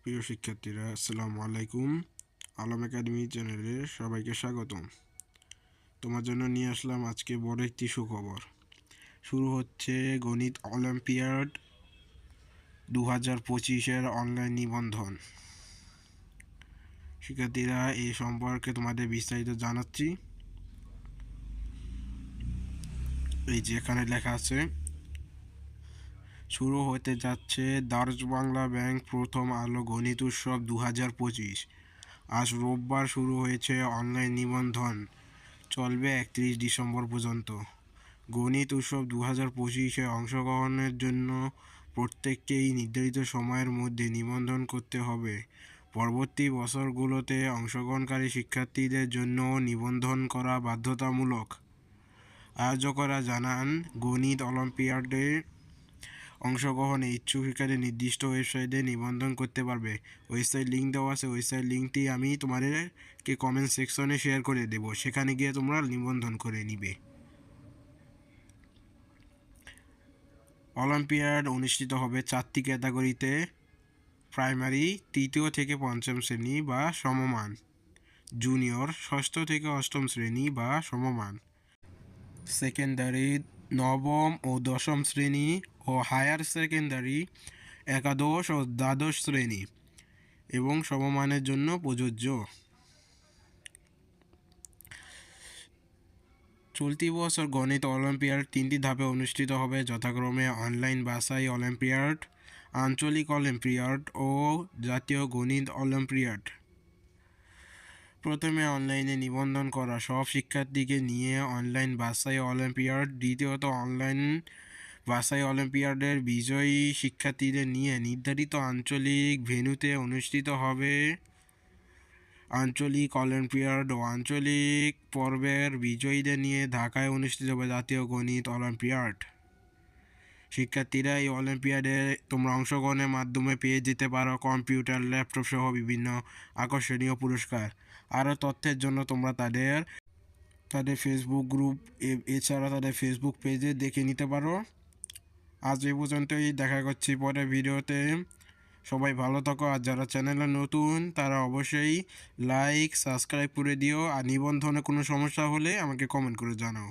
প্রিয় শিক্ষার্থীরা, আসসালামু আলাইকুম। আলম একাডেমি চ্যানেলে সবাইকে স্বাগতম। তোমার জন্য নিয়ে আসলাম আজকে বড় একটি সুখবর। শুরু হচ্ছে গণিত অলিম্পিয়াড 2025-এর অনলাইন নিবন্ধন। শিক্ষার্থীরা, এই সম্পর্কে তোমাদের বিস্তারিত জানাচ্ছি। এই যে এখানে লেখা আছে, শুরু হতে যাচ্ছে দার্জ বাংলা ব্যাংক প্রথম আলো গণিত উৎসব 2025। আজ রোববার শুরু হয়েছে অনলাইন নিবন্ধন, চলবে 31 ডিসেম্বর পর্যন্ত। গণিত উৎসব 2025-এ অংশগ্রহণের জন্য প্রত্যেককেই নির্ধারিত সময়ের মধ্যে নিবন্ধন করতে হবে। পরবর্তী বছরগুলোতে অংশগ্রহণকারী শিক্ষার্থীদের জন্য নিবন্ধন করা বাধ্যতামূলক। আয়োজকরা জানান, গণিত অলিম্পিয়াডে অংশগ্রহণে ইচ্ছুক শিক্ষার্থী নির্দিষ্ট ওয়েবসাইটে নিবন্ধন করতে পারবে। ওয়েবসাইট লিঙ্ক দেওয়া আছে, ওয়েবসাইট লিঙ্কটি আমি তোমাদেরকে কমেন্ট সেকশনে শেয়ার করে দেব, সেখানে গিয়ে তোমরা নিবন্ধন করে নিবে। অলিম্পিয়াড অনুষ্ঠিত হবে 4টি ক্যাটাগরিতে: প্রাইমারি 3য় থেকে 5ম শ্রেণী বা সমমান, জুনিয়র 6ষ্ঠ থেকে 8ম শ্রেণী বা সমমান, সেকেন্ডারি 9ম ও 10ম শ্রেণী ও হায়ার সেকেন্ডারি 11শ ও দ্বাদশ শ্রেণী এবং সমমানের জন্য প্রযোজ্য। চলতি বছর গণিত অলিম্পিয়াড 3টি ধাপে অনুষ্ঠিত হবে, যথাক্রমে অনলাইন বাছাই অলিম্পিয়াড, আঞ্চলিক অলিম্পিয়াড ও জাতীয় গণিত অলিম্পিয়াড। প্রথমে অনলাইনে নিবন্ধন করা সব শিক্ষার্থীকে নিয়ে অনলাইন বাছাই অলিম্পিয়াড, দ্বিতীয়ত অনলাইন বাছাই অলিম্পিয়াডের বিজয়ী শিক্ষার্থীদের নিয়ে নির্ধারিত আঞ্চলিক ভেন্যুতে অনুষ্ঠিত হবে আঞ্চলিক অলিম্পিয়াড ও আঞ্চলিক পর্বের বিজয়ীদের নিয়ে ঢাকায় অনুষ্ঠিত হবে জাতীয় গণিত অলিম্পিয়াড। শিক্ষার্থীরা এই অলিম্পিয়াডে তোমরা অংশগ্রহণের মাধ্যমে পেয়ে যেতে পারো কম্পিউটার, ল্যাপটপ সহ বিভিন্ন আকর্ষণীয় পুরস্কার। আরও তথ্যের জন্য তোমরা তাদের ফেসবুক গ্রুপ এছাড়া তাদের ফেসবুক পেজে দেখে নিতে পারো। আজ এই পর্যন্তই, দেখা করছি পরের ভিডিওতে। সবাই ভালো থাকো। আর যারা চ্যানেলে নতুন তারা অবশ্যই লাইক সাবস্ক্রাইব করে দিও। আর নিবন্ধনে কোনো সমস্যা হলে আমাকে কমেন্ট করে জানাও।